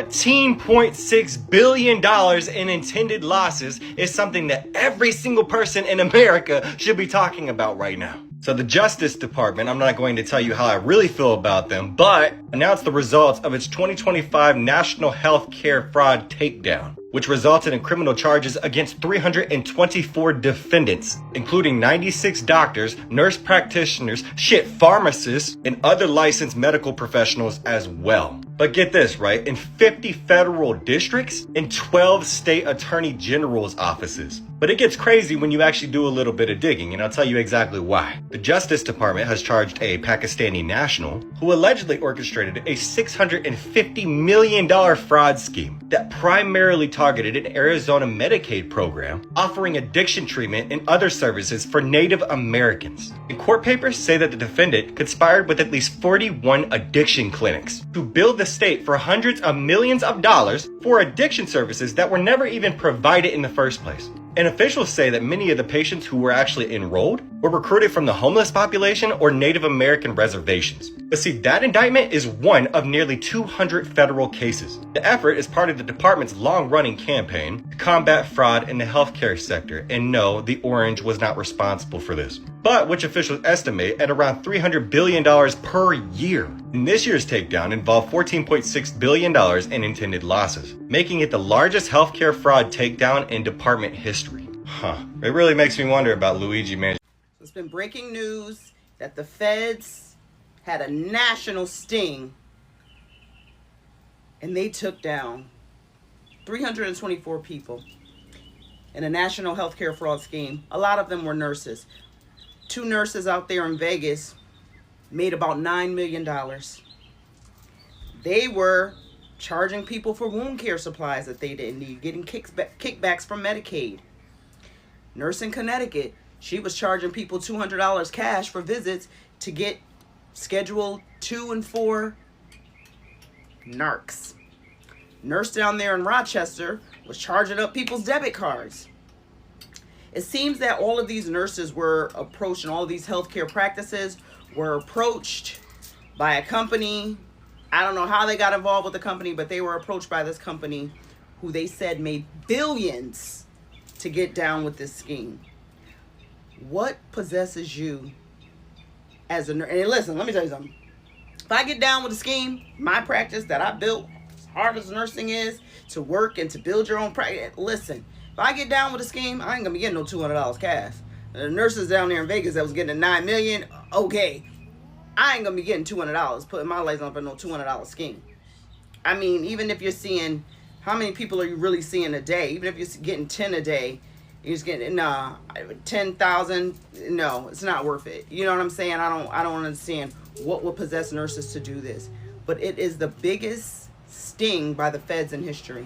$14.6 billion in intended losses is something that every single person in America should be talking about right now. So the Justice Department, I'm not going to tell you how I really feel about them, but announced the results of its 2025 National Healthcare Fraud Takedown, which resulted in criminal charges against 324 defendants, including 96 doctors, nurse practitioners, pharmacists, and other licensed medical professionals as well. But get this, right? In 50 federal districts and 12 state attorney general's offices. But it gets crazy when you actually do a little bit of digging, and I'll tell you exactly why. The Justice Department has charged a Pakistani national who allegedly orchestrated a $650 million fraud scheme that primarily targeted an Arizona Medicaid program offering addiction treatment and other services for Native Americans. And court papers say that the defendant conspired with at least 41 addiction clinics to build the state for hundreds of millions of dollars for addiction services that were never even provided in the first place. And officials say that many of the patients who were actually enrolled were recruited from the homeless population or Native American reservations. But see, that indictment is one of nearly 200 federal cases. The effort is part of the department's long-running campaign to combat fraud in the healthcare sector. And no, the orange was not responsible for this, but which officials estimate at around $300 billion per year. And this year's takedown involved $14.6 billion in intended losses, making it the largest healthcare fraud takedown in department history. It really makes me wonder about Luigi Mangione. It's been breaking news that the feds had a national sting and they took down 324 people in a national healthcare fraud scheme. A lot of them were nurses. 2 nurses out there in Vegas made about $9 million. They were charging people for wound care supplies that they didn't need, getting kickbacks from Medicaid. Nurse in Connecticut, she was charging people $200 cash for visits to get Schedule 2 and 4 narcs. Nurse down there in Rochester was charging up people's debit cards. It seems that all of these nurses were approached, and all of these healthcare practices were approached by a company. I don't know how they got involved with the company, but they were approached by this company who they said made billions to get down with this scheme. What possesses you as a nurse? And listen, let me tell you something. If I get down with the scheme, my practice that I built, as hard as nursing is, to work and to build your own practice, listen, if I get down with the scheme, I ain't gonna be getting no $200 cash. The nurses down there in Vegas that was getting $9 million, okay, I ain't gonna be getting $200, putting my lights on for no $200 scheme. I mean, even if you're seeing, how many people are you really seeing a day? Even if you're getting 10 a day, you're just getting 10,000. No, it's not worth it. You know what I'm saying? I don't understand what would possess nurses to do this. But it is the biggest sting by the feds in history.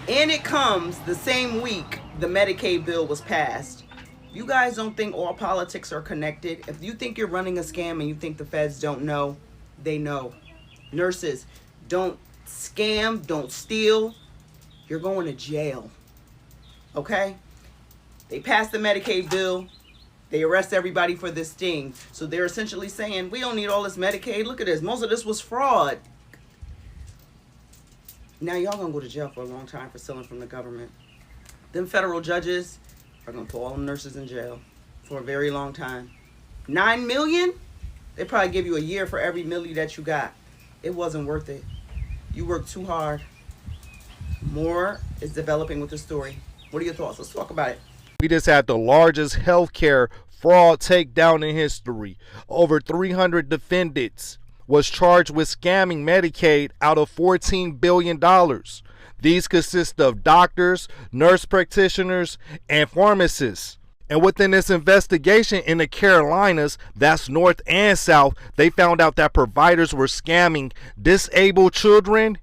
And it comes the same week the Medicaid bill was passed. If you guys don't think all politics are connected, if you think you're running a scam and you think the feds don't know, they know. Nurses, don't scam, don't steal. You're going to jail. Okay? They passed the Medicaid bill. They arrest everybody for this sting. So they're essentially saying, we don't need all this Medicaid. Look at this. Most of this was fraud. Now y'all gonna go to jail for a long time for stealing from the government. Them federal judges are gonna put all them nurses in jail for a very long time. $9 million? They probably give you a year for every milli that you got. It wasn't worth it. You worked too hard. More is developing with the story. What are your thoughts? Let's talk about it. We just had the largest healthcare fraud takedown in history. Over 300 defendants was charged with scamming Medicaid out of $14 billion. These consist of doctors, nurse practitioners, and pharmacists. And within this investigation in the Carolinas, that's North and South, they found out that providers were scamming disabled children,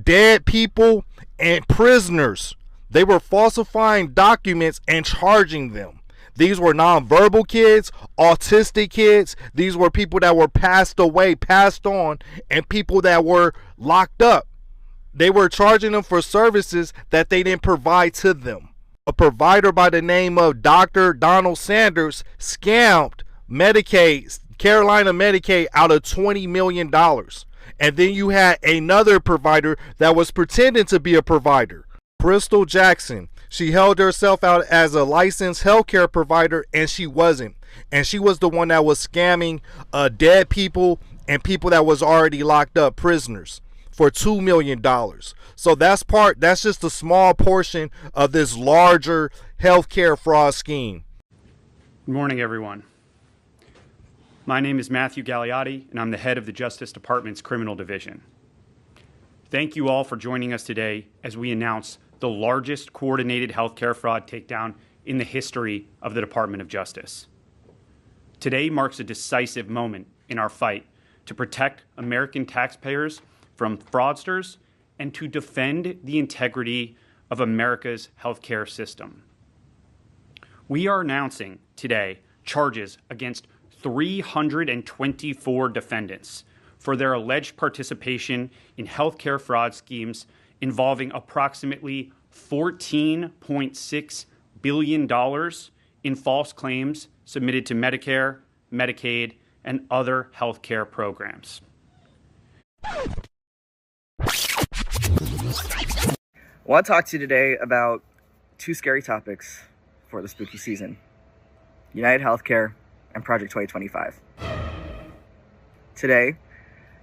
dead people, and prisoners. They were falsifying documents and charging them. These were nonverbal kids, autistic kids. These were people that were passed away, passed on, and people that were locked up. They were charging them for services that they didn't provide to them. A provider by the name of Dr. Donald Sanders scammed Medicaid, Carolina Medicaid, out of $20 million. And then you had another provider that was pretending to be a provider. Crystal Jackson. She held herself out as a licensed healthcare provider, and she wasn't. And she was the one that was scamming dead people and people that was already locked up, prisoners, for $2 million. So that's just a small portion of this larger healthcare fraud scheme. Good morning, everyone. My name is Matthew Gagliotti, and I'm the head of the Justice Department's Criminal Division. Thank you all for joining us today as we announce the largest coordinated healthcare fraud takedown in the history of the Department of Justice. Today marks a decisive moment in our fight to protect American taxpayers from fraudsters and to defend the integrity of America's healthcare system. We are announcing today charges against 324 defendants for their alleged participation in healthcare fraud schemes involving approximately $14.6 billion in false claims submitted to Medicare, Medicaid, and other healthcare programs. I want to talk to you today about two scary topics for the spooky season: United Healthcare and Project 2025. Today,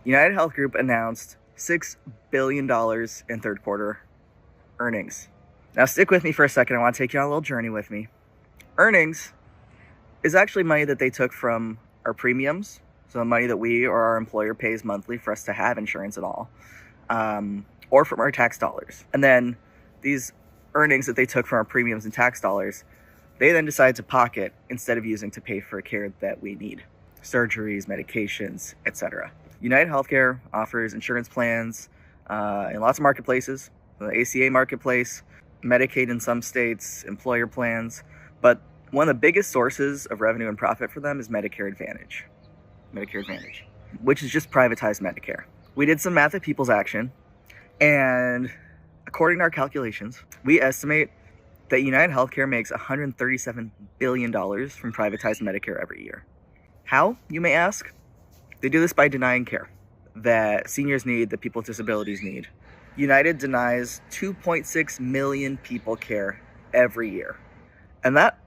United Health Group announced $6 billion in third quarter earnings. Now stick with me for a second. I want to take you on a little journey with me. Earnings is actually money that they took from our premiums, so the money that we or our employer pays monthly for us to have insurance and all, or from our tax dollars. And then these earnings that they took from our premiums and tax dollars, they then decide to pocket instead of using to pay for care that we need: surgeries, medications, etc. United Healthcare offers insurance plans in lots of marketplaces, the ACA marketplace, Medicaid in some states, employer plans, but one of the biggest sources of revenue and profit for them is Medicare Advantage, which is just privatized Medicare. We did some math at People's Action, and according to our calculations, we estimate that United Healthcare makes $137 billion from privatized Medicare every year. How, you may ask? They do this by denying care that seniors need, that people with disabilities need. United denies 2.6 million people care every year. And that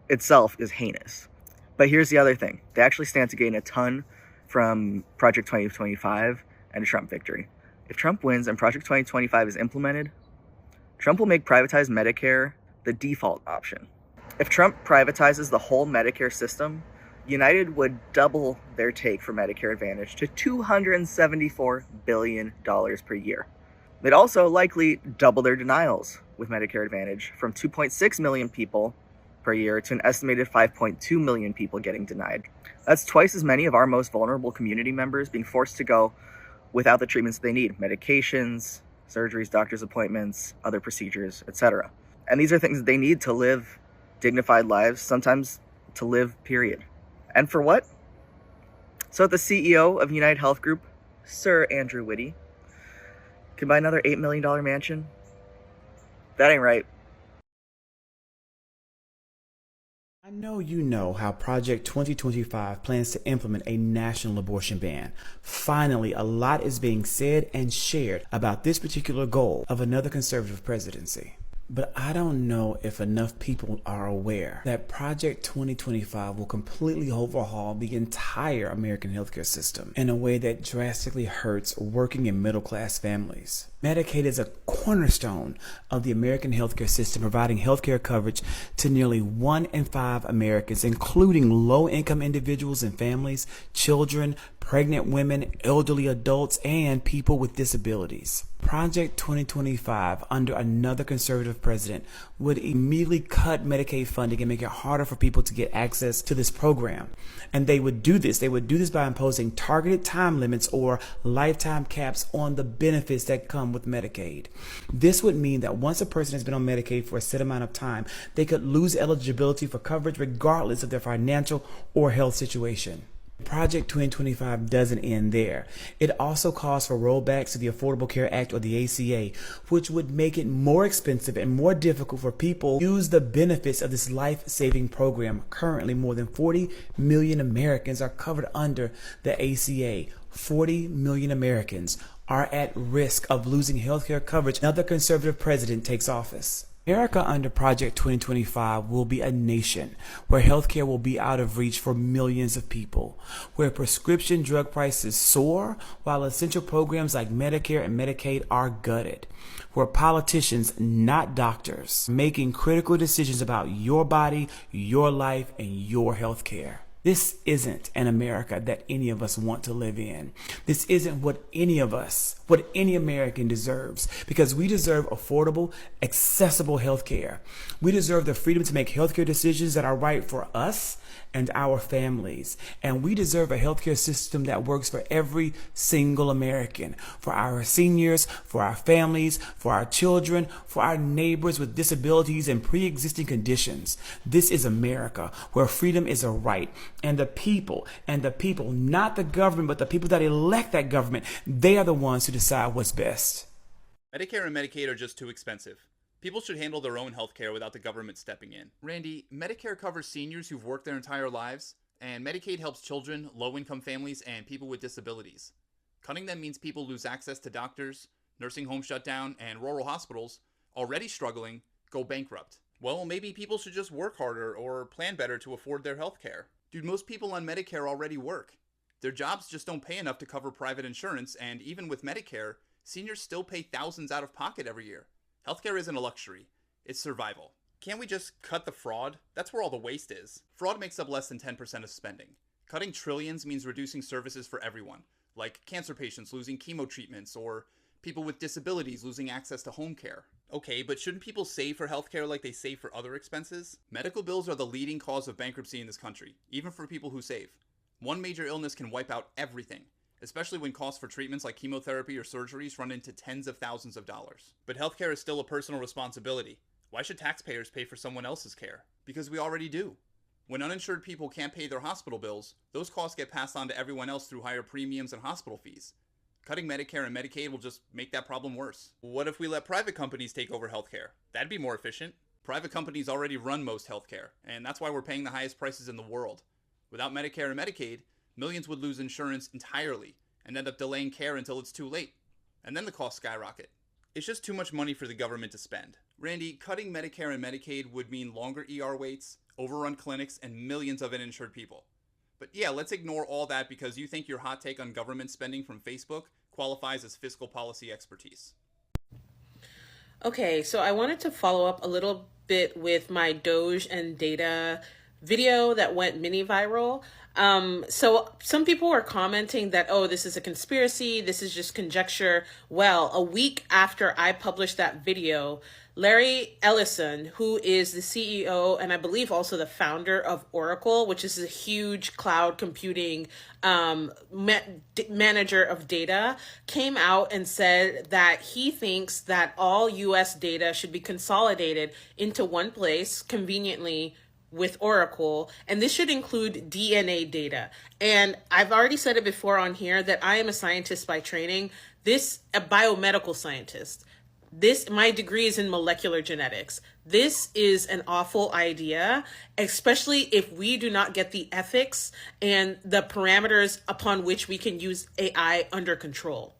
itself is heinous. But here's the other thing. They actually stand to gain a ton from Project 2025 and a Trump victory. If Trump wins and Project 2025 is implemented, Trump will make privatized Medicare the default option. If Trump privatizes the whole Medicare system, United would double their take for Medicare Advantage to $274 billion per year. They'd also likely double their denials with Medicare Advantage from 2.6 million people per year to an estimated 5.2 million people getting denied. That's twice as many of our most vulnerable community members being forced to go without the treatments they need: medications, surgeries, doctor's appointments, other procedures, etc. And these are things that they need to live dignified lives, sometimes to live, period. And for what? So the CEO of United Health Group, Sir Andrew Whitty, can buy another $8 million mansion? That ain't right. I know you know how Project 2025 plans to implement a national abortion ban. Finally, a lot is being said and shared about this particular goal of another conservative presidency. But I don't know if enough people are aware that Project 2025 will completely overhaul the entire American healthcare system in a way that drastically hurts working and middle-class families. Medicaid is a cornerstone of the American healthcare system, providing healthcare coverage to nearly 1 in 5 Americans, including low-income individuals and families, children, pregnant women, elderly adults, and people with disabilities. Project 2025, under another conservative president, would immediately cut Medicaid funding and make it harder for people to get access to this program. And they would do this by imposing targeted time limits or lifetime caps on the benefits that come with Medicaid. This would mean that once a person has been on Medicaid for a set amount of time, they could lose eligibility for coverage regardless of their financial or health situation. Project 2025 doesn't end there. It also calls for rollbacks to the Affordable Care Act, or the ACA, which would make it more expensive and more difficult for people to use the benefits of this life-saving program. Currently, more than 40 million Americans are covered under the ACA. 40 million Americans are at risk of losing healthcare coverage. Another conservative president takes office. America under Project 2025 will be a nation where healthcare will be out of reach for millions of people, where prescription drug prices soar while essential programs like Medicare and Medicaid are gutted, where politicians, not doctors, are making critical decisions about your body, your life, and your healthcare. This isn't an America that any of us want to live in. This isn't what any American deserves, because we deserve affordable, accessible health care. We deserve the freedom to make healthcare decisions that are right for us and our families. And we deserve a healthcare system that works for every single American, for our seniors, for our families, for our children, for our neighbors with disabilities and pre-existing conditions. This is America, where freedom is a right. And the people, not the government, but the people that elect that government, they are the ones who decide what's best. Medicare and Medicaid are just too expensive. People should handle their own healthcare without the government stepping in. Randy, Medicare covers seniors who've worked their entire lives, and Medicaid helps children, low-income families, and people with disabilities. Cutting them means people lose access to doctors, nursing homes shut down, and rural hospitals, already struggling, go bankrupt. Well, maybe people should just work harder or plan better to afford their healthcare. Dude, most people on Medicare already work. Their jobs just don't pay enough to cover private insurance, and even with Medicare, seniors still pay thousands out of pocket every year. Healthcare isn't a luxury, it's survival. Can't we just cut the fraud? That's where all the waste is. Fraud makes up less than 10% of spending. Cutting trillions means reducing services for everyone, like cancer patients losing chemo treatments or people with disabilities losing access to home care. Okay, but shouldn't people save for healthcare like they save for other expenses? Medical bills are the leading cause of bankruptcy in this country, even for people who save. One major illness can wipe out everything, especially when costs for treatments like chemotherapy or surgeries run into tens of thousands of dollars. But healthcare is still a personal responsibility. Why should taxpayers pay for someone else's care? Because we already do. When uninsured people can't pay their hospital bills, those costs get passed on to everyone else through higher premiums and hospital fees. Cutting Medicare and Medicaid will just make that problem worse. What if we let private companies take over healthcare? That'd be more efficient. Private companies already run most healthcare, and that's why we're paying the highest prices in the world. Without Medicare and Medicaid, millions would lose insurance entirely and end up delaying care until it's too late. And then the costs skyrocket. It's just too much money for the government to spend. Randy, cutting Medicare and Medicaid would mean longer ER waits, overrun clinics, and millions of uninsured people. But yeah, let's ignore all that because you think your hot take on government spending from Facebook qualifies as fiscal policy expertise. Okay, so I wanted to follow up a little bit with my Doge and data video that went mini viral. So some people were commenting that, oh, this is a conspiracy, this is just conjecture. Well, a week after I published that video, Larry Ellison, who is the CEO and I believe also the founder of Oracle, which is a huge cloud computing manager of data, came out and said that he thinks that all US data should be consolidated into one place conveniently with Oracle, and this should include DNA data. And I've already said it before on here that I am a scientist by training, a biomedical scientist. My degree is in molecular genetics. This is an awful idea, especially if we do not get the ethics and the parameters upon which we can use AI under control.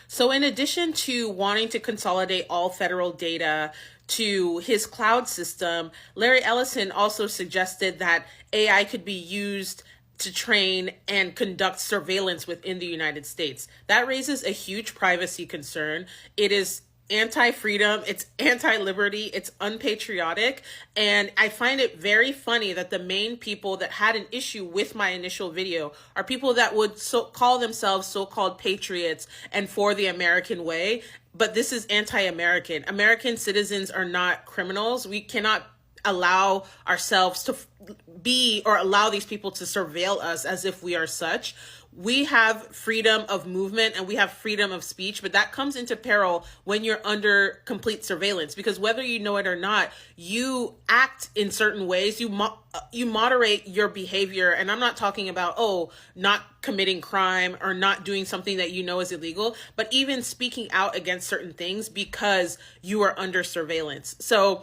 So in addition to wanting to consolidate all federal data to his cloud system, Larry Ellison also suggested that AI could be used to train and conduct surveillance within the United States. That raises a huge privacy concern. It is anti-freedom, it's anti-liberty, it's unpatriotic, and I find it very funny that the main people that had an issue with my initial video are people that would call themselves so-called patriots and for the American way, but this is anti-American. American citizens are not criminals. We cannot allow ourselves to be or allow these people to surveil us as if we are such. we have freedom of movement and we have freedom of speech, but that comes into peril when you're under complete surveillance, because whether you know it or not, you act in certain ways, you moderate your behavior. And I'm not talking about, not committing crime or not doing something that you know is illegal, but even speaking out against certain things because you are under surveillance. So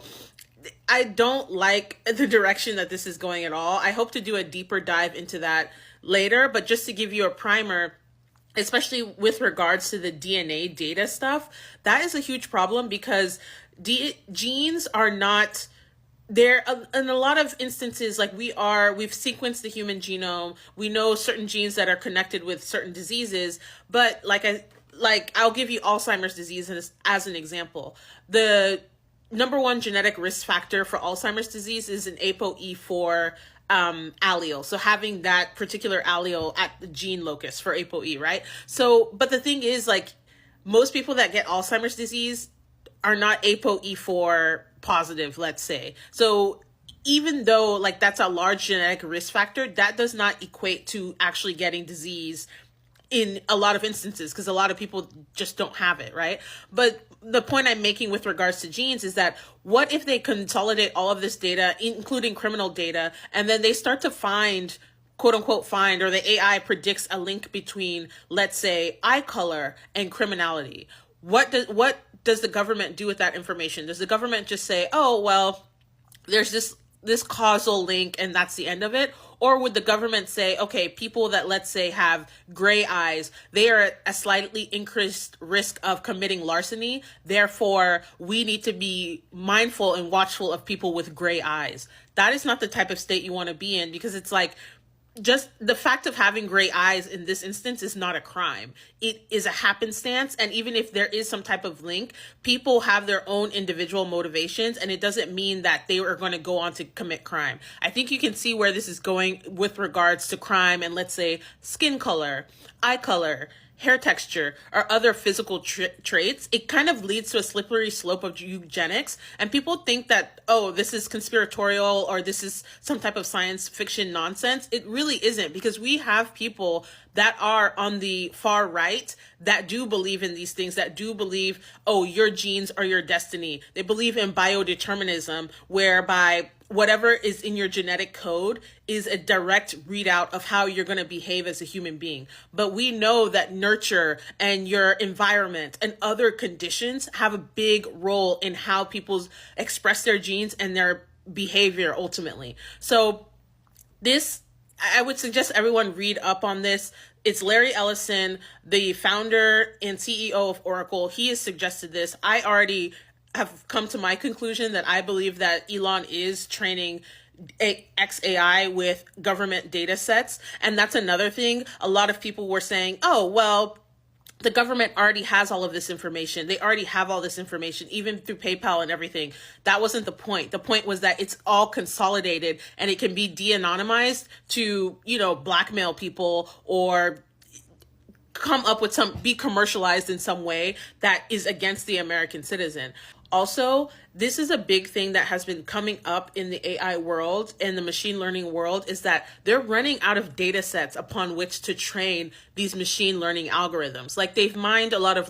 I don't like the direction that this is going at all. I hope to do a deeper dive into that later, but just to give you a primer, especially with regards to the DNA data stuff, that is a huge problem because genes are not there. In a lot of instances, like we've sequenced the human genome. We know certain genes that are connected with certain diseases, but I'll give you Alzheimer's disease as an example. The number one genetic risk factor for Alzheimer's disease is an ApoE4 allele. So having that particular allele at the gene locus for ApoE, right? So, but the thing is, like, most people that get Alzheimer's disease are not ApoE4 positive, let's say. So even though like that's a large genetic risk factor, that does not equate to actually getting disease in a lot of instances, because a lot of people just don't have it, right? But the point I'm making with regards to genes is that what if they consolidate all of this data, including criminal data, and then they start to find, quote unquote, or the AI predicts a link between, let's say, eye color and criminality. What does the government do with that information? Does the government just say, oh, well, there's this causal link and that's the end of it? Or would the government say, okay, people that, let's say, have gray eyes, they are at a slightly increased risk of committing larceny. Therefore, we need to be mindful and watchful of people with gray eyes. That is not the type of state you want to be in, because it's like, just the fact of having gray eyes in this instance is not a crime. It is a happenstance. And even if there is some type of link, people have their own individual motivations, and it doesn't mean that they are going to go on to commit crime. I think you can see where this is going with regards to crime and, let's say, skin color, eye color, hair texture, or other physical traits. It kind of leads to a slippery slope of eugenics. And people think that, oh, this is conspiratorial or this is some type of science fiction nonsense. It really isn't, because we have people that are on the far right that do believe in these things, that do believe, oh, your genes are your destiny. They believe in biodeterminism, whereby whatever is in your genetic code is a direct readout of how you're going to behave as a human being. But we know that nurture and your environment and other conditions have a big role in how people express their genes and their behavior ultimately. So this, I would suggest everyone read up on this. It's Larry Ellison, the founder and CEO of Oracle. He has suggested this. I already have come to my conclusion that I believe that Elon is training XAI with government data sets. And that's another thing. A lot of people were saying, oh, well, the government already has all of this information. They already have all this information, even through PayPal and everything. That wasn't the point. The point was that it's all consolidated and it can be de-anonymized to, blackmail people or come up with be commercialized in some way that is against the American citizen. Also, this is a big thing that has been coming up in the AI world and the machine learning world, is that they're running out of data sets upon which to train these machine learning algorithms. Like, they've mined a lot of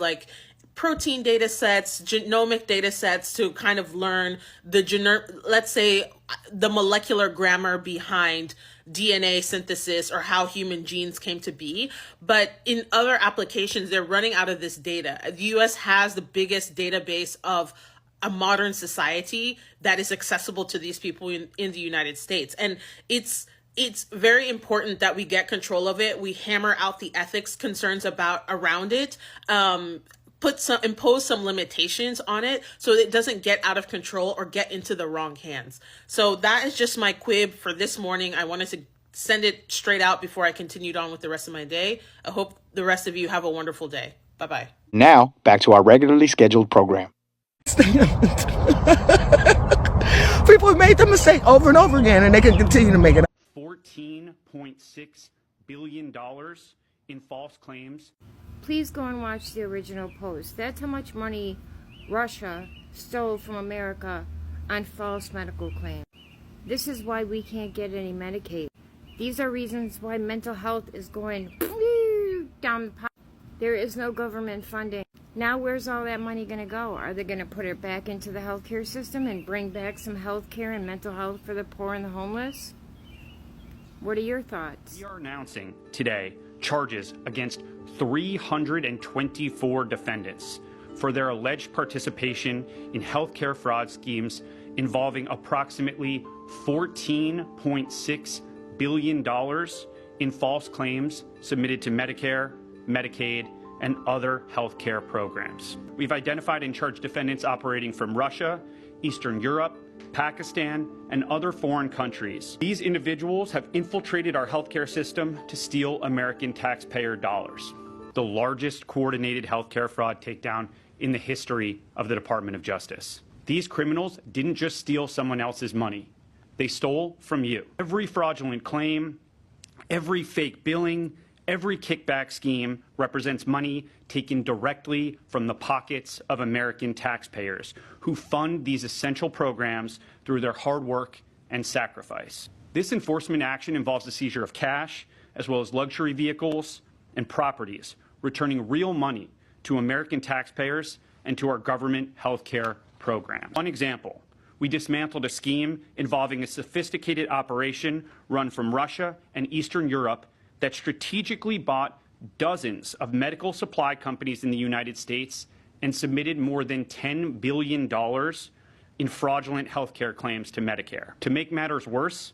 protein data sets, genomic data sets to kind of learn let's say the molecular grammar behind DNA synthesis or how human genes came to be. But in other applications, they're running out of this data. The US has the biggest database of a modern society that is accessible to these people in the United States. And it's very important that we get control of it. We hammer out the ethics concerns around it, impose some limitations on it so it doesn't get out of control or get into the wrong hands. So that is just my quib for this morning. I wanted to send it straight out before I continued on with the rest of my day. I hope the rest of you have a wonderful day. Bye-bye. Now, back to our regularly scheduled program. People have made the mistake over and over again, and they can continue to make it. $14.6 billion in false claims. Please go and watch the original post. That's how much money Russia stole from America on false medical claims. This is why we can't get any Medicaid. These are reasons why mental health is going down the pipe. There is no government funding. Now where's all that money going to go? Are they going to put it back into the healthcare system and bring back some healthcare and mental health for the poor and the homeless? What are your thoughts? We are announcing today charges against 324 defendants for their alleged participation in healthcare fraud schemes involving approximately $14.6 billion in false claims submitted to Medicare, Medicaid, and other healthcare programs. We've identified and charged defendants operating from Russia, Eastern Europe, Pakistan, and other foreign countries. These individuals have infiltrated our healthcare system to steal American taxpayer dollars. The largest coordinated healthcare fraud takedown in the history of the Department of Justice. These criminals didn't just steal someone else's money. They stole from you. Every fraudulent claim, every fake billing, every kickback scheme represents money taken directly from the pockets of American taxpayers who fund these essential programs through their hard work and sacrifice. This enforcement action involves the seizure of cash, as well as luxury vehicles and properties, returning real money to American taxpayers and to our government healthcare program. One example, we dismantled a scheme involving a sophisticated operation run from Russia and Eastern Europe that strategically bought dozens of medical supply companies in the United States and submitted more than $10 billion in fraudulent healthcare claims to Medicare. To make matters worse,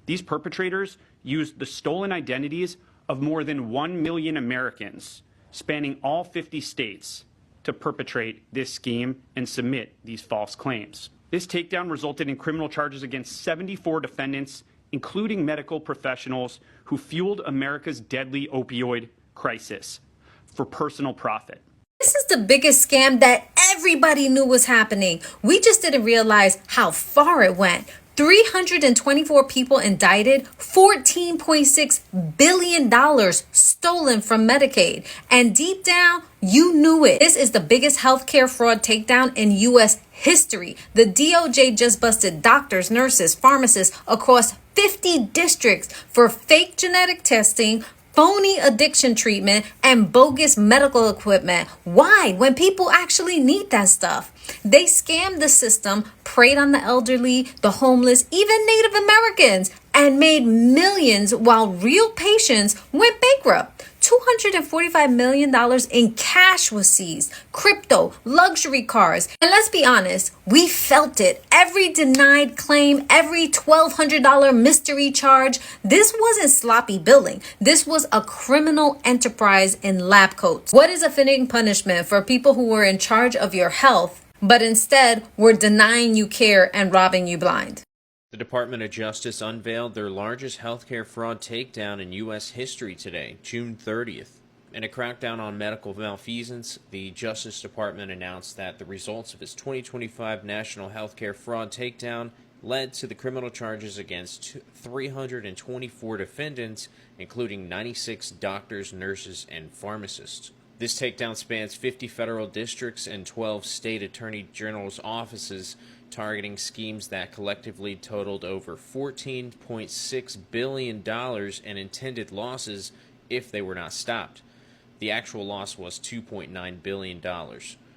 these perpetrators used the stolen identities of more than 1 million Americans spanning all 50 states to perpetrate this scheme and submit these false claims. This takedown resulted in criminal charges against 74 defendants, including medical professionals who fueled America's deadly opioid crisis for personal profit. This is the biggest scam that everybody knew was happening. We just didn't realize how far it went. 324 people indicted, $14.6 billion stolen from Medicaid. And deep down, you knew it. This is the biggest healthcare fraud takedown in U.S. history. The DOJ just busted doctors, nurses, pharmacists across 50 districts for fake genetic testing, phony addiction treatment, and bogus medical equipment. Why? When people actually need that stuff. They scammed the system, preyed on the elderly, the homeless, even Native Americans, and made millions while real patients went bankrupt. $245 million in cash was seized, crypto, luxury cars. And let's be honest, we felt it. Every denied claim, every $1,200 mystery charge. This wasn't sloppy billing. This was a criminal enterprise in lab coats. What is a fitting punishment for people who were in charge of your health, but instead were denying you care and robbing you blind? The Department of Justice unveiled their largest healthcare fraud takedown in U.S. history today, June 30th. In a crackdown on medical malfeasance, the Justice Department announced that the results of its 2025 National Healthcare Fraud Takedown led to the criminal charges against 324 defendants, including 96 doctors, nurses, and pharmacists. This takedown spans 50 federal districts and 12 state attorney general's offices, targeting schemes that collectively totaled over $14.6 billion in intended losses if they were not stopped. The actual loss was $2.9 billion.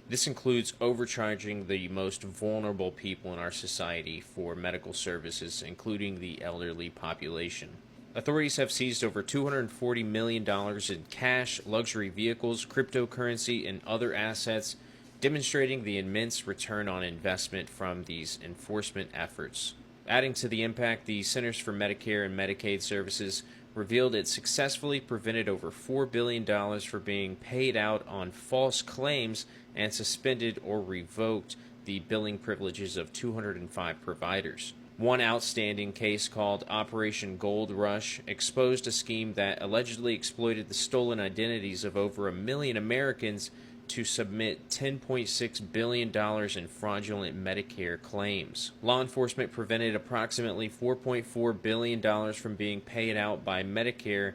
This includes overcharging the most vulnerable people in our society for medical services, including the elderly population. Authorities have seized over $240 million in cash, luxury vehicles, cryptocurrency, and other assets, demonstrating the immense return on investment from these enforcement efforts. Adding to the impact, the Centers for Medicare and Medicaid Services revealed it successfully prevented over $4 billion from being paid out on false claims and suspended or revoked the billing privileges of 205 providers. One outstanding case, called Operation Gold Rush, exposed a scheme that allegedly exploited the stolen identities of over 1 million Americans to submit $10.6 billion in fraudulent Medicare claims. Law enforcement prevented approximately $4.4 billion from being paid out by Medicare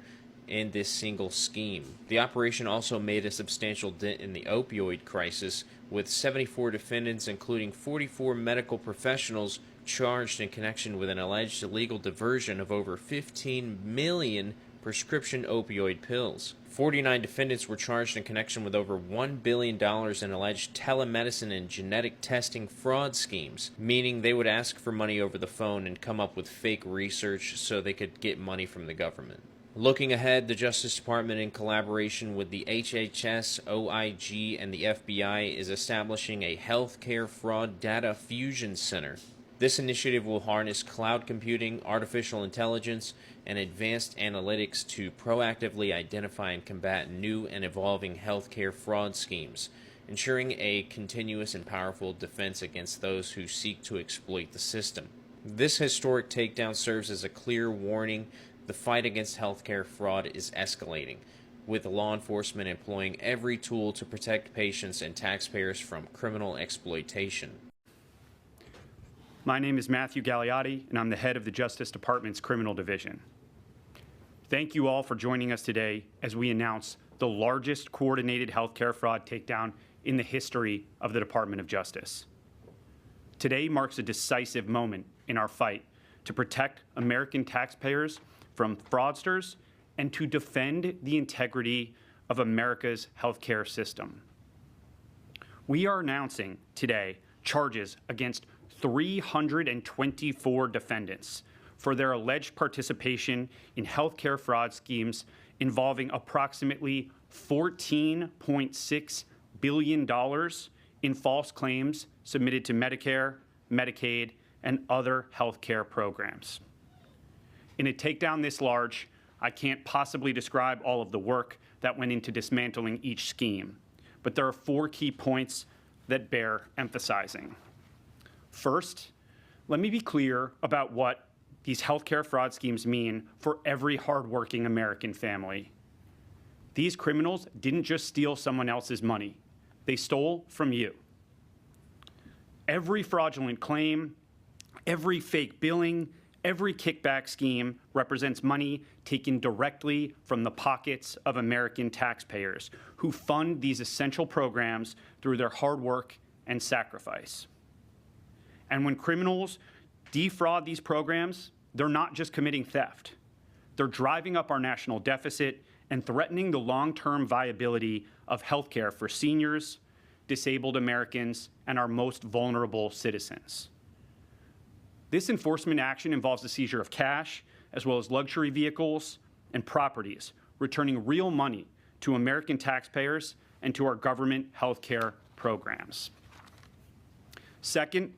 in this single scheme. The operation also made a substantial dent in the opioid crisis, with 74 defendants, including 44 medical professionals, charged in connection with an alleged illegal diversion of over $15 million prescription opioid pills. 49 defendants were charged in connection with over $1 billion in alleged telemedicine and genetic testing fraud schemes, meaning they would ask for money over the phone and come up with fake research so they could get money from the government. Looking ahead, the Justice Department, in collaboration with the HHS, OIG, and the FBI, is establishing a healthcare fraud data fusion center. This initiative will harness cloud computing, artificial intelligence, and advanced analytics to proactively identify and combat new and evolving healthcare fraud schemes, ensuring a continuous and powerful defense against those who seek to exploit the system. This historic takedown serves as a clear warning. The fight against healthcare fraud is escalating, with law enforcement employing every tool to protect patients and taxpayers from criminal exploitation. My name is Matthew Galliotti, and I'm the head of the Justice Department's Criminal Division. Thank you all for joining us today as we announce the largest coordinated healthcare fraud takedown in the history of the Department of Justice. Today marks a decisive moment in our fight to protect American taxpayers from fraudsters and to defend the integrity of America's healthcare system. We are announcing today charges against 324 defendants for their alleged participation in healthcare fraud schemes involving approximately $14.6 billion in false claims submitted to Medicare, Medicaid, and other healthcare programs. In a takedown this large, I can't possibly describe all of the work that went into dismantling each scheme, but there are 4 key points that bear emphasizing. First, let me be clear about what these healthcare fraud schemes mean for every hardworking American family. These criminals didn't just steal someone else's money. They stole from you. Every fraudulent claim, every fake billing, every kickback scheme represents money taken directly from the pockets of American taxpayers who fund these essential programs through their hard work and sacrifice. And when criminals defraud these programs, they're not just committing theft. They're driving up our national deficit and threatening the long-term viability of healthcare for seniors, disabled Americans, and our most vulnerable citizens. This enforcement action involves the seizure of cash, as well as luxury vehicles and properties, returning real money to American taxpayers and to our government healthcare programs. Second,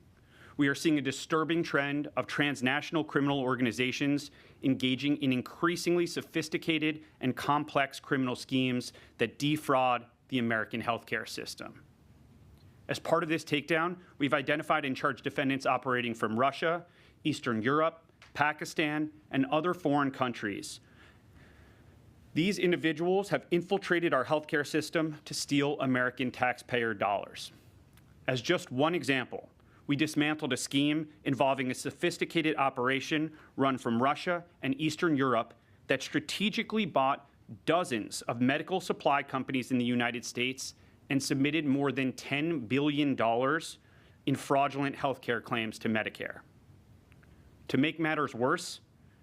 we are seeing a disturbing trend of transnational criminal organizations engaging in increasingly sophisticated and complex criminal schemes that defraud the American healthcare system. As part of this takedown, we've identified and charged defendants operating from Russia, Eastern Europe, Pakistan, and other foreign countries. These individuals have infiltrated our healthcare system to steal American taxpayer dollars. As just one example, we dismantled a scheme involving a sophisticated operation run from Russia and Eastern Europe that strategically bought dozens of medical supply companies in the United States and submitted more than $10 billion in fraudulent healthcare claims to Medicare. To make matters worse,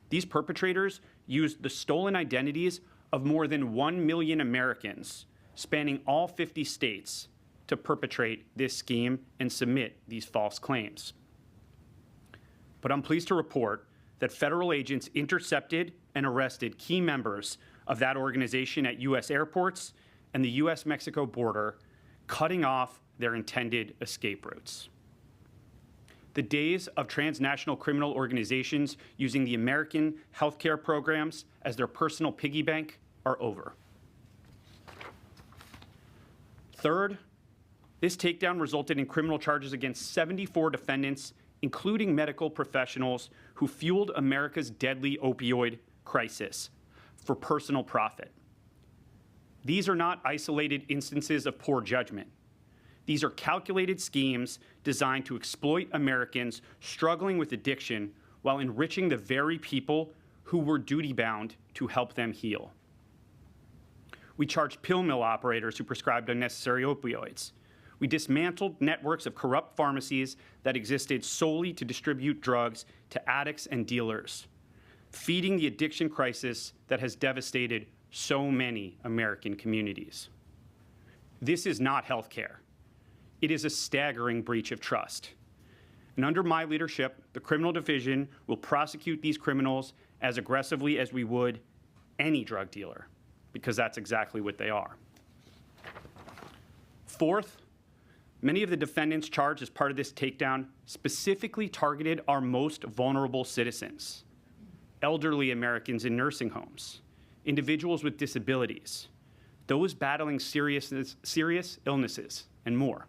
these perpetrators used the stolen identities of more than 1 million Americans spanning all 50 states to perpetrate this scheme and submit these false claims. But I'm pleased to report that federal agents intercepted and arrested key members of that organization at U.S. airports and the U.S.-Mexico border, cutting off their intended escape routes. The days of transnational criminal organizations using the American healthcare programs as their personal piggy bank are over. Third, this takedown resulted in criminal charges against 74 defendants, including medical professionals who fueled America's deadly opioid crisis for personal profit. These are not isolated instances of poor judgment. These are calculated schemes designed to exploit Americans struggling with addiction while enriching the very people who were duty-bound to help them heal. We charged pill mill operators who prescribed unnecessary opioids. We dismantled networks of corrupt pharmacies that existed solely to distribute drugs to addicts and dealers. feeding the addiction crisis that has devastated so many American communities. This is not healthcare. It is a staggering breach of trust. And under my leadership, the criminal division will prosecute these criminals as aggressively as we would any drug dealer, because that's exactly what they are. Fourth, many of the defendants charged as part of this takedown specifically targeted our most vulnerable citizens, elderly Americans in nursing homes, individuals with disabilities, those battling serious illnesses, and more.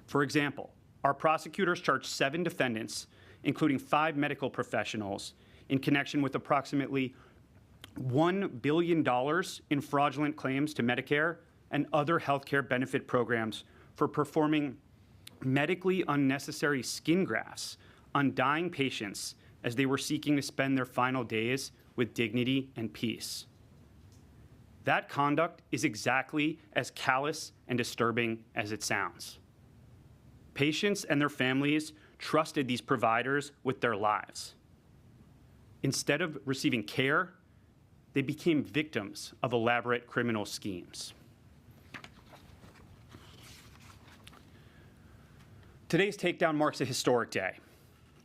For example, our prosecutors charged 7 defendants, including 5 medical professionals, in connection with approximately $1 billion in fraudulent claims to Medicare and other healthcare benefit programs for performing medically unnecessary skin grafts on dying patients as they were seeking to spend their final days with dignity and peace. That conduct is exactly as callous and disturbing as it sounds. Patients and their families trusted these providers with their lives. Instead of receiving care, they became victims of elaborate criminal schemes. Today's takedown marks a historic day.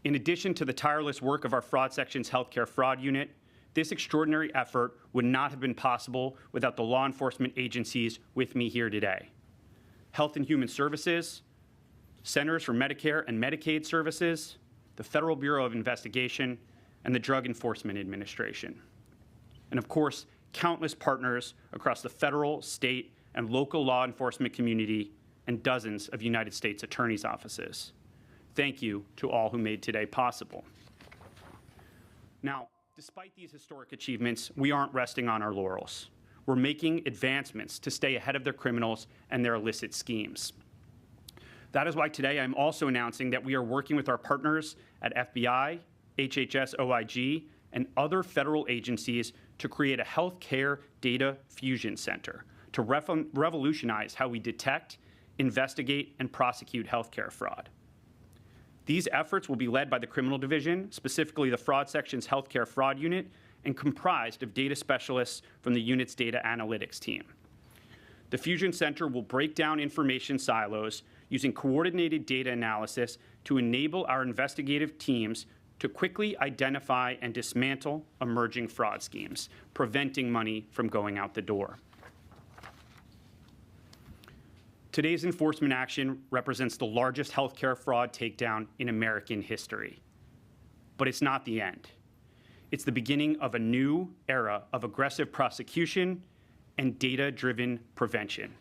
In addition to the tireless work of our Fraud Section's Healthcare Fraud Unit, this extraordinary effort would not have been possible without the law enforcement agencies with me here today. Health and Human Services, Centers for Medicare and Medicaid Services, the Federal Bureau of Investigation, and the Drug Enforcement Administration. And of course, countless partners across the federal, state, and local law enforcement community and dozens of United States attorneys' offices. Thank you to all who made today possible. Now, despite these historic achievements, we aren't resting on our laurels. We're making advancements to stay ahead of their criminals and their illicit schemes. That is why today I'm also announcing that we are working with our partners at FBI, HHS OIG, and other federal agencies to create a healthcare data fusion center to revolutionize how we detect, investigate, and prosecute healthcare fraud. These efforts will be led by the Criminal Division, specifically the Fraud Section's Healthcare Fraud Unit, and comprised of data specialists from the unit's data analytics team. The Fusion Center will break down information silos using coordinated data analysis to enable our investigative teams to quickly identify and dismantle emerging fraud schemes, preventing money from going out the door. Today's enforcement action represents the largest healthcare fraud takedown in American history. But it's not the end. It's the beginning of a new era of aggressive prosecution and data-driven prevention.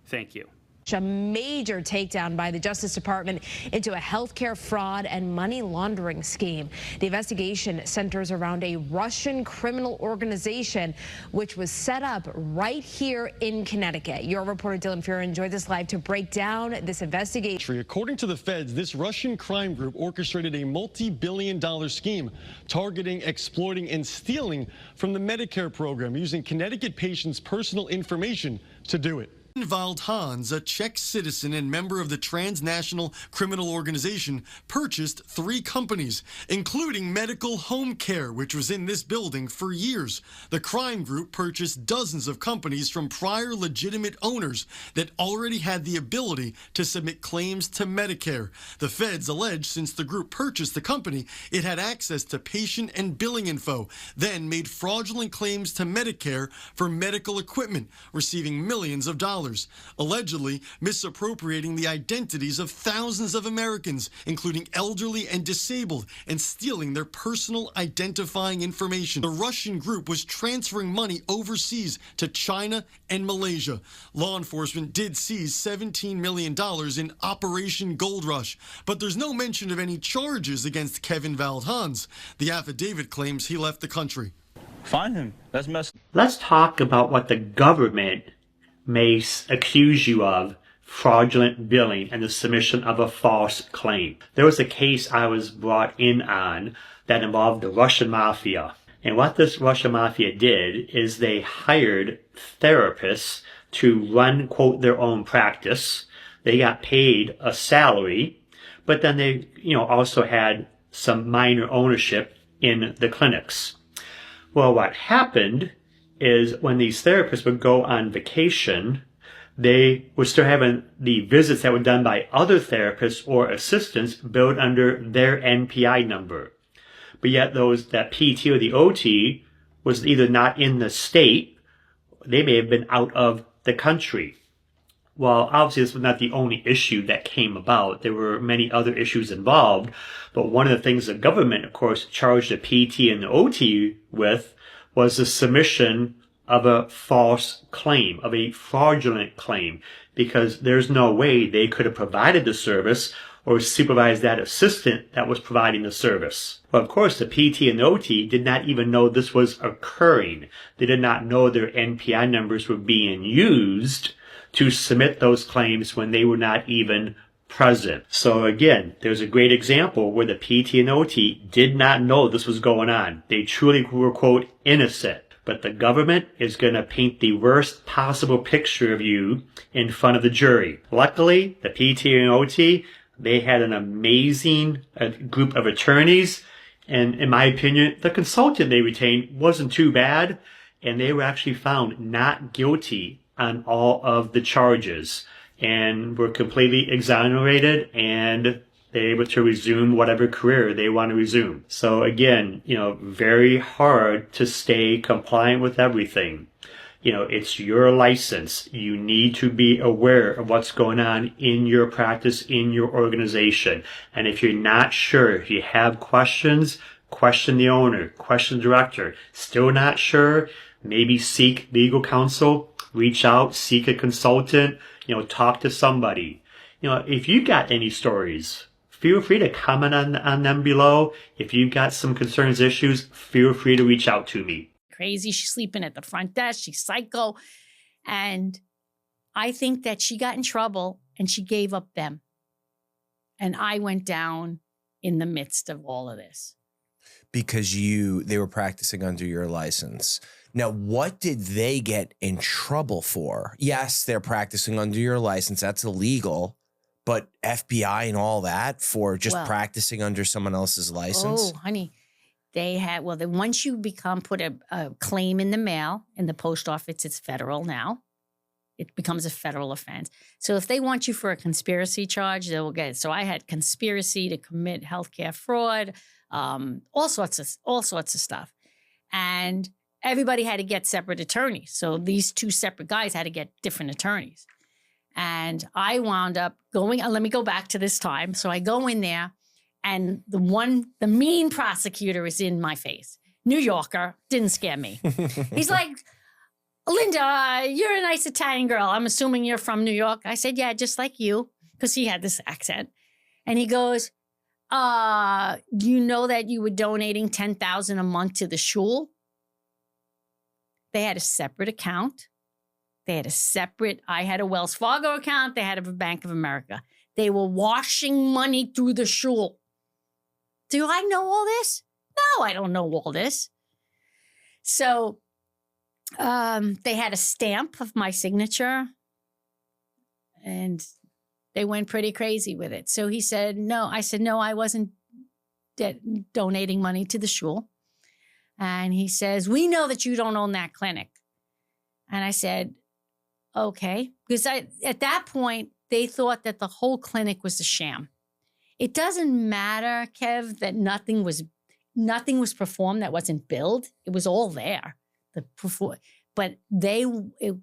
Thank you. A major takedown by the Justice Department into a healthcare fraud and money laundering scheme. The investigation centers around a Russian criminal organization which was set up right here in Connecticut. Your reporter Dylan Furin joined us live to break down this investigation. According to the feds, this Russian crime group orchestrated a multi-billion-dollar scheme targeting, exploiting, and stealing from the Medicare program, using Connecticut patients' personal information to do it. Kevin Hans, a Czech citizen and member of the transnational criminal organization, purchased 3 companies, including Medical Home Care, which was in this building for years. The crime group purchased dozens of companies from prior legitimate owners that already had the ability to submit claims to Medicare. The feds allege since the group purchased the company, it had access to patient and billing info, then made fraudulent claims to Medicare for medical equipment, receiving millions of dollars. Allegedly misappropriating the identities of thousands of Americans, including elderly and disabled, and stealing their personal identifying information. The Russian group was transferring money overseas to China and Malaysia. Law enforcement did seize $17 million in Operation Gold Rush, but there's no mention of any charges against Kevin Hans. The affidavit claims he left the country. Find him. That's messed. Let's talk about what the government may accuse you of: fraudulent billing and the submission of a false claim. There was a case I was brought in on that involved the Russian mafia. And what this Russian mafia did is they hired therapists to run, quote, their own practice. They got paid a salary, but then they, also had some minor ownership in the clinics. Well, what happened is when these therapists would go on vacation, they were still having the visits that were done by other therapists or assistants billed under their NPI number. But yet that PT or the OT was either not in the state, they may have been out of the country. Well, obviously this was not the only issue that came about. There were many other issues involved, but one of the things the government, of course, charged the PT and the OT with was the submission of a false claim, of a fraudulent claim, because there's no way they could have provided the service or supervised that assistant that was providing the service. Well, of course, the PT and the OT did not even know this was occurring. They did not know their NPI numbers were being used to submit those claims when they were not even present. So again, there's a great example where the PT and OT did not know this was going on. They truly were, quote, innocent. But the government is going to paint the worst possible picture of you in front of the jury. Luckily, the PT and OT, they had an amazing group of attorneys. And in my opinion, the consultant they retained wasn't too bad. And they were actually found not guilty on all of the charges and were completely exonerated, and they're able to resume whatever career they want to resume. So again, very hard to stay compliant with everything. It's your license. You need to be aware of what's going on in your practice, in your organization. And if you're not sure, if you have questions, question the owner, question the director. Still not sure? Maybe seek legal counsel, reach out, seek a consultant, talk to somebody. If you've got any stories, feel free to comment on them below. If you've got some concerns, issues, feel free to reach out to me. Crazy. She's sleeping at the front desk. She's psycho. And I think that she got in trouble and she gave up them. And I went down in the midst of all of this. Because they were practicing under your license. Now, what did they get in trouble for? Yes, they're practicing under your license. That's illegal. But FBI and all that for just practicing under someone else's license? Oh, honey. They had, once you put a claim in the mail, in the post office, it's federal now. It becomes a federal offense. So if they want you for a conspiracy charge, they will get it. So I had conspiracy to commit healthcare fraud, all sorts of stuff. And everybody had to get separate attorneys. So these two separate guys had to get different attorneys. And I wound up going, let me go back to this time. So I go in there and the mean prosecutor is in my face. New Yorker, didn't scare me. He's like, Linda, you're a nice Italian girl. I'm assuming you're from New York. I said, yeah, just like you, because he had this accent. And he goes, you know that you were donating $10,000 a month to the shul? They had a separate account. I had a Wells Fargo account. They had a Bank of America. They were washing money through the shul. Do I know all this? No, I don't know all this. So they had a stamp of my signature and they went pretty crazy with it. So he said, no. I said, no, I wasn't donating money to the shul. And he says, we know that you don't own that clinic. And I said, okay. Because at that point, they thought that the whole clinic was a sham. It doesn't matter, Kev, that nothing was performed that wasn't billed. It was all there. But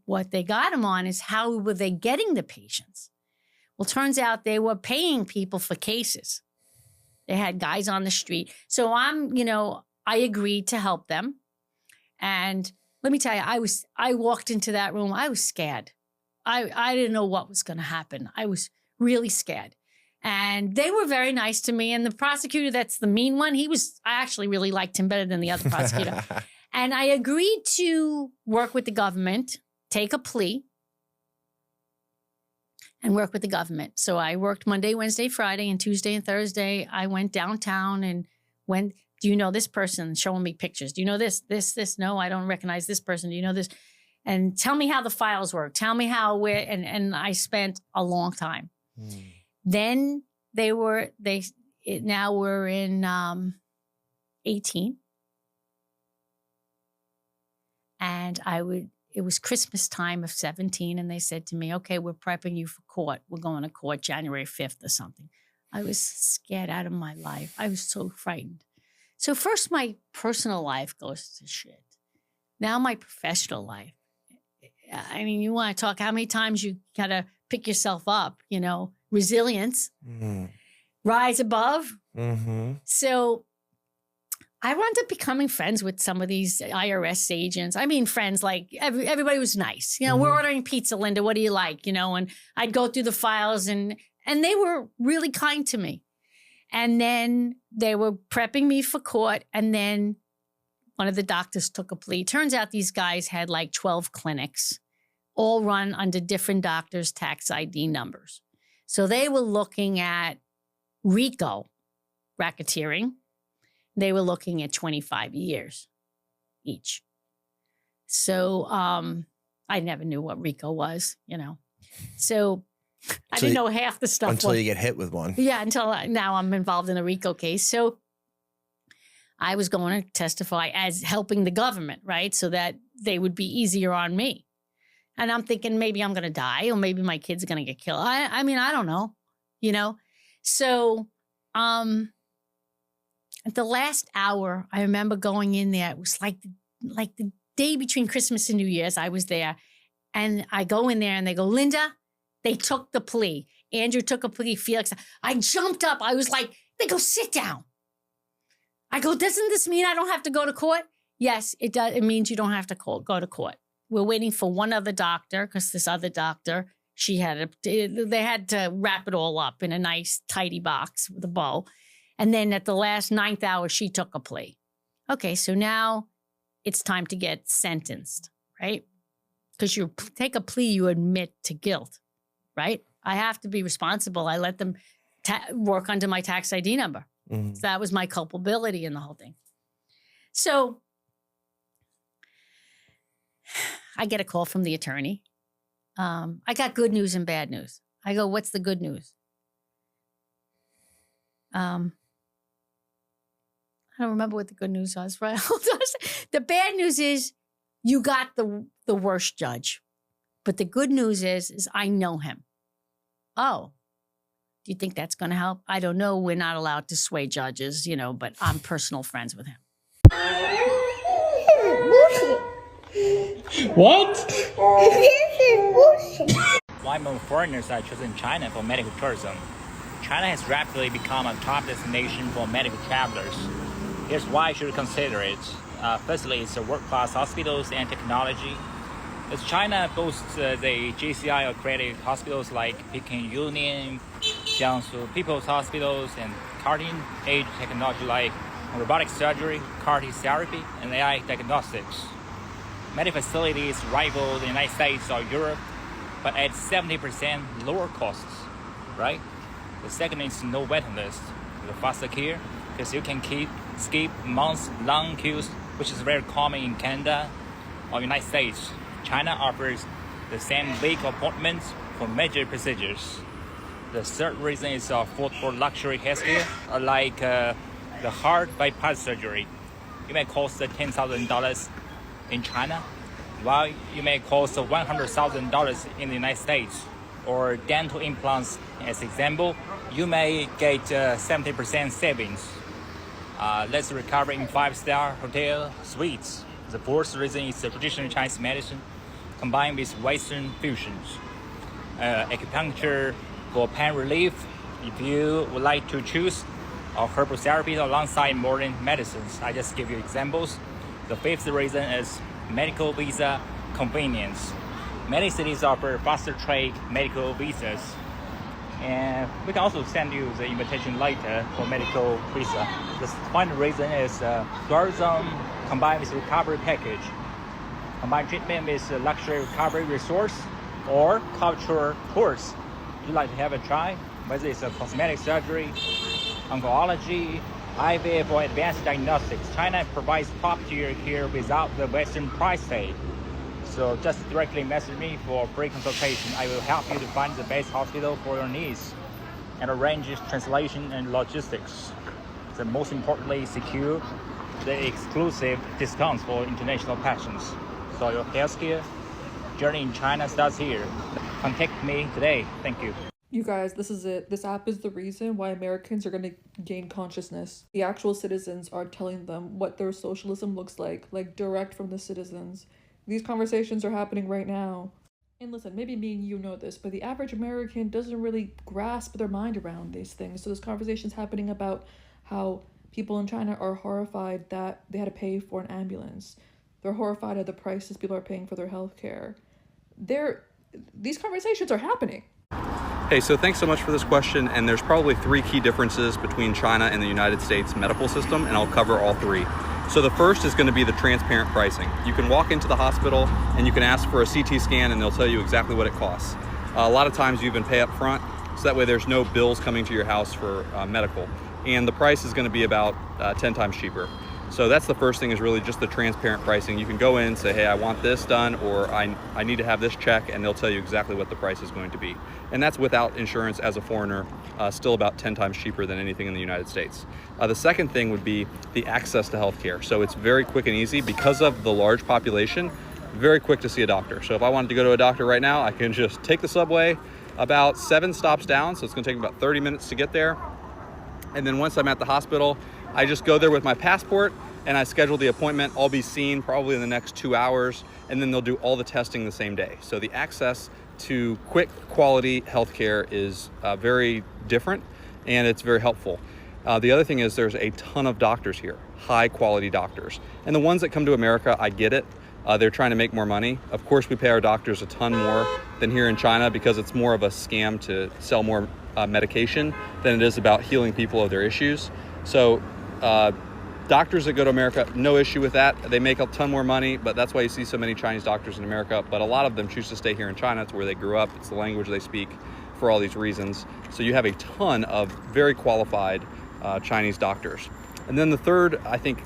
what they got him on is how were they getting the patients? Well, turns out they were paying people for cases. They had guys on the street. So I agreed to help them. And let me tell you, I walked into that room. I was scared. I didn't know what was going to happen. I was really scared. And they were very nice to me. And the prosecutor, that's the mean one, I actually really liked him better than the other prosecutor. And I agreed to work with the government, take a plea, and work with the government. So I worked Monday, Wednesday, Friday, and Tuesday and Thursday. I went downtown and went, do you know this person? Showing me pictures. Do you know this? No, I don't recognize this person. Do you know this? And tell me how the files work. Tell me and I spent a long time. Then now we're in 18. And it was Christmas time of 17. And they said to me, okay, we're prepping you for court. We're going to court January 5th or something. I was scared out of my life. I was so frightened. So first, my personal life goes to shit. Now my professional life. I mean, you want to talk how many times you got to pick yourself up, you know, resilience, rise above. So I wound up becoming friends with some of these IRS agents. I mean, friends, like everybody was nice. You know, we're ordering pizza, Linda. What do you like? You know, and I'd go through the files and they were really kind to me. And then they were prepping me for court. And then one of the doctors took a plea. Turns out these guys had like 12 clinics, all run under different doctors' tax ID numbers. So they were looking at RICO, racketeering. They were looking at 25 years each. So I never knew what RICO was, you know. So I didn't know half the stuff. Until you get hit with one. Yeah, until now I'm involved in a RICO case. So I was going to testify as helping the government, right? So that they would be easier on me. And I'm thinking maybe I'm going to die or maybe my kids are going to get killed. I mean, I don't know, you know? So at the last hour, I remember going in there. It was like the day between Christmas and New Year's. I was there. And I go in there and they go, Linda, they took the plea. Andrew took a plea. Felix. I jumped up. I was like, they go, sit down. I go, doesn't this mean I don't have to go to court? Yes, it does. It means you don't have to go to court. We're waiting for one other doctor because this other doctor, they had to wrap it all up in a nice, tidy box with a bow. And then at the last 9th hour, she took a plea. Okay, so now it's time to get sentenced, right? Because you take a plea, you admit to guilt, right? I have to be responsible. I let them work under my tax ID number. So that was my culpability in the whole thing. So I get a call from the attorney. I got good news and bad news. I go, what's the good news? I don't remember what the good news was, right? The bad news is you got the worst judge. But the good news is I know him. Oh, do you think that's going to help? I don't know. We're not allowed to sway judges, you know, but I'm personal friends with him. What? Why more foreigners are choosing China for medical tourism? China has rapidly become a top destination for medical travelers. Here's why you should consider it. Firstly, it's world-class hospitals and technology. As China boasts the JCI accredited hospitals like Peking Union, Jiangsu People's Hospitals, and cutting-edge technology like robotic surgery, CAR-T therapy, and AI diagnostics. Many facilities rival the United States or Europe, but at 70% lower costs, right? The second is no waiting list. The faster care, because you can skip months-long queues, which is very common in Canada or United States. China offers the same big appointments for major procedures. The third reason is for luxury healthcare, like the heart bypass surgery. It may cost $10,000 in China, while it may cost $100,000 in the United States. Or dental implants, as example, you may get 70% savings. Let's recover in 5-star hotel suites. The fourth reason is traditional Chinese medicine combined with Western fusions. Acupuncture for pain relief, if you would like to choose herbal therapy alongside modern medicines. I just give you examples. The fifth reason is medical visa convenience. Many cities offer faster track medical visas. And we can also send you the invitation later for medical visa. The final reason is tourism combined with recovery package. Combined treatment with luxury recovery resource or cultural tours. Would you like to have a try? Whether it's a cosmetic surgery, oncology, IVF, or advanced diagnostics, China provides top-tier care without the Western price tag. So just directly message me for a free consultation. I will help you to find the best hospital for your needs and arrange translation and logistics. The most importantly, secure the exclusive discounts for international patients. So your healthcare journey in China starts here. Contact me today. Thank you. You guys, this is it. This app is the reason why Americans are going to gain consciousness. The actual citizens are telling them what their socialism looks like direct from the citizens. These conversations are happening right now. And listen, maybe me and you know this, but the average American doesn't really grasp their mind around these things. So there's conversations happening about how people in China are horrified that they had to pay for an ambulance. They're horrified at the prices people are paying for their healthcare. These conversations are happening. Hey, so thanks so much for this question, and there's probably 3 key differences between China and the United States medical system, and I'll cover all 3. So the first is going to be the transparent pricing. You can walk into the hospital and you can ask for a CT scan and they'll tell you exactly what it costs. A lot of times you even pay up front, so that way there's no bills coming to your house for medical. And the price is going to be about 10 times cheaper. So that's the first thing, is really just the transparent pricing. You can go in and say, hey, I want this done, or I need to have this check, and they'll tell you exactly what the price is going to be. And that's without insurance as a foreigner, still about 10 times cheaper than anything in the United States. The second thing would be the access to healthcare. So it's very quick and easy because of the large population, very quick to see a doctor. So if I wanted to go to a doctor right now, I can just take the subway about 7 stops down. So it's gonna take me about 30 minutes to get there. And then once I'm at the hospital, I just go there with my passport and I schedule the appointment. I'll be seen probably in the next 2 hours, and then they'll do all the testing the same day. So the access to quick quality healthcare is very different, and it's very helpful. The other thing is there's a ton of doctors here, high quality doctors. And the ones that come to America, I get it. They're trying to make more money. Of course, we pay our doctors a ton more than here in China because it's more of a scam to sell more medication than it is about healing people of their issues. So doctors that go to America, no issue with that. They make a ton more money, but that's why you see so many Chinese doctors in America. But a lot of them choose to stay here in China. It's where they grew up. It's the language they speak for all these reasons. So you have a ton of very qualified Chinese doctors. And then the third, I think,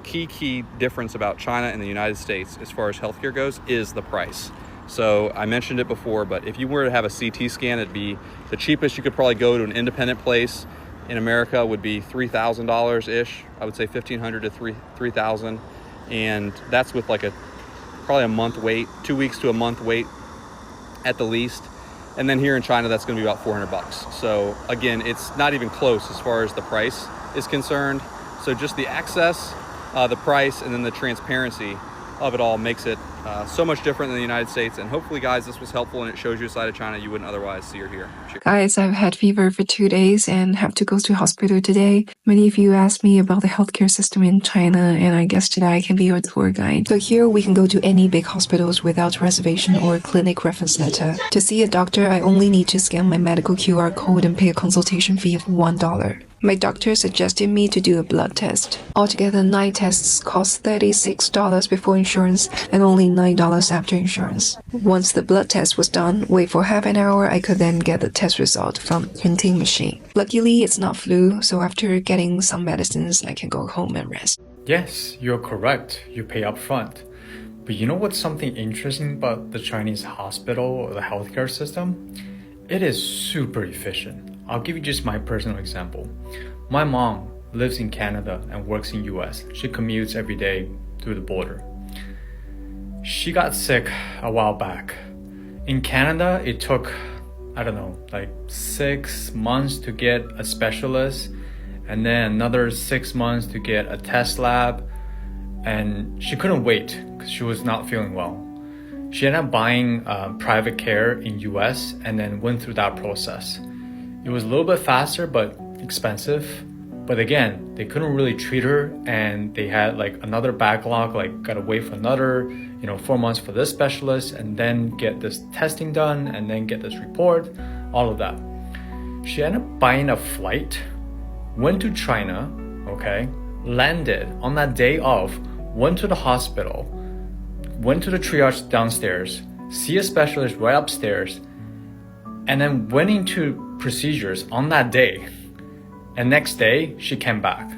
key difference about China and the United States as far as healthcare goes is the price. So I mentioned it before, but if you were to have a CT scan, it'd be the cheapest you could probably go to an independent place in America would be $3,000-ish. I would say $1,500 to $3,000. And that's with like probably a month wait, 2 weeks to a month wait at the least. And then here in China, that's gonna be about $400. So again, it's not even close as far as the price is concerned. So just the access, the price, and then the transparency of it all makes it so much different than the United States. And hopefully, guys, this was helpful and it shows you a side of China you wouldn't otherwise see or hear. Guys, I've had fever for 2 days and have to go to hospital today. Many of you asked me about the healthcare system in China, and I guess today I can be your tour guide. So here we can go to any big hospitals without reservation or clinic reference letter. To see a doctor, I only need to scan my medical QR code and pay a consultation fee of $1. My doctor suggested me to do a blood test. Altogether, 9 tests cost $36 before insurance and only $9 after insurance. Once the blood test was done, wait for half an hour, I could then get the test result from the printing machine. Luckily, it's not flu, so after getting some medicines, I can go home and rest. Yes, you're correct. You pay up front. But you know what's something interesting about the Chinese hospital or the healthcare system? It is super efficient. I'll give you just my personal example. My mom lives in Canada and works in US. She commutes every day through the border. She got sick a while back. In Canada, it took, I don't know, like 6 months to get a specialist, and then another 6 months to get a test lab. And she couldn't wait because she was not feeling well. She ended up buying private care in US and then went through that process. It was a little bit faster, but expensive. But again, they couldn't really treat her, and they had like another backlog, like gotta wait for another, 4 months for this specialist, and then get this testing done, and then get this report, all of that. She ended up buying a flight, went to China, okay, landed on that day of, went to the hospital, went to the triage downstairs, see a specialist right upstairs, and then went into procedures on that day. And next day, she came back.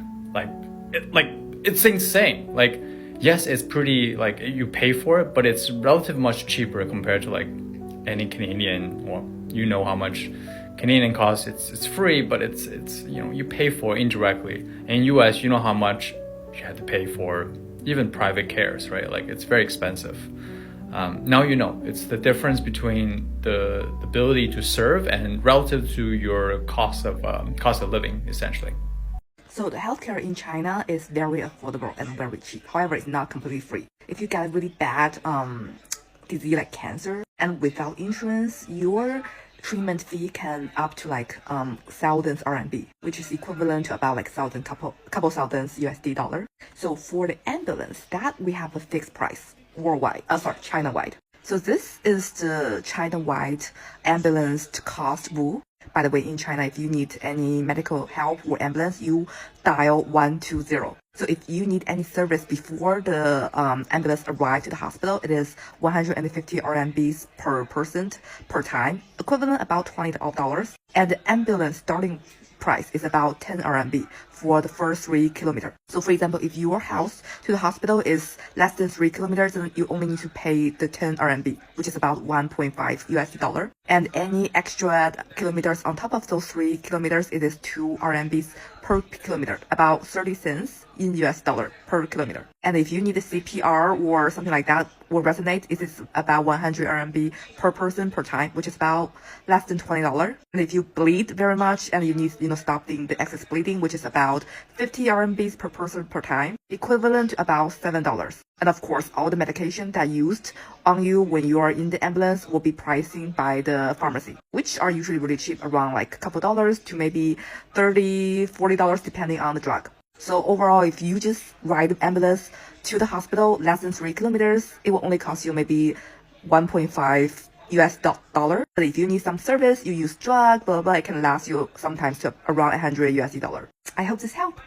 It's insane. Like, yes, it's pretty, like, you pay for it, but it's relatively much cheaper compared to, like, any Canadian, or you know how much Canadian costs. It's free, but it's you pay for it indirectly. In US, you know how much you had to pay for even private cares, right? Like it's very expensive. Now you know, it's the difference between the ability to serve and relative to your cost of living, essentially. So the healthcare in China is very affordable and very cheap. However, it's not completely free. If you get a really bad disease like cancer and without insurance, your treatment fee can up to like thousands RMB, which is equivalent to about like couple thousands USD dollar. So for the ambulance, that we have a fixed price worldwide. China-wide. So this is the China-wide ambulance cost rule. By the way, in China, if you need any medical help or ambulance, you dial 120. So if you need any service before the ambulance arrives to the hospital, it is 150 RMBs per person per time, equivalent about $20. And the ambulance starting price is about 10 RMB for the first 3 kilometers. So for example, if your house to the hospital is less than 3 kilometers, then you only need to pay the 10 RMB, which is about 1.5 USD. And any extra kilometers on top of those 3 kilometers, it is 2 RMBs per kilometer, about 30 cents in US dollar per kilometer. And if you need a CPR or something like that will resonate, it is about 100 RMB per person per time, which is about less than $20. And if you bleed very much and you need, stopping the excess bleeding, which is about 50 RMBs per person per time, equivalent to about $7. And of course, all the medication that used on you when you are in the ambulance will be pricing by the pharmacy, which are usually really cheap, around like a couple dollars to maybe $30, $40 depending on the drug. So overall, if you just ride the ambulance to the hospital less than 3 kilometers, it will only cost you maybe 1.5 US dollar. But if you need some service, you use drug, blah, blah, blah, it can last you sometimes to around 100 USD dollar. I hope this helped.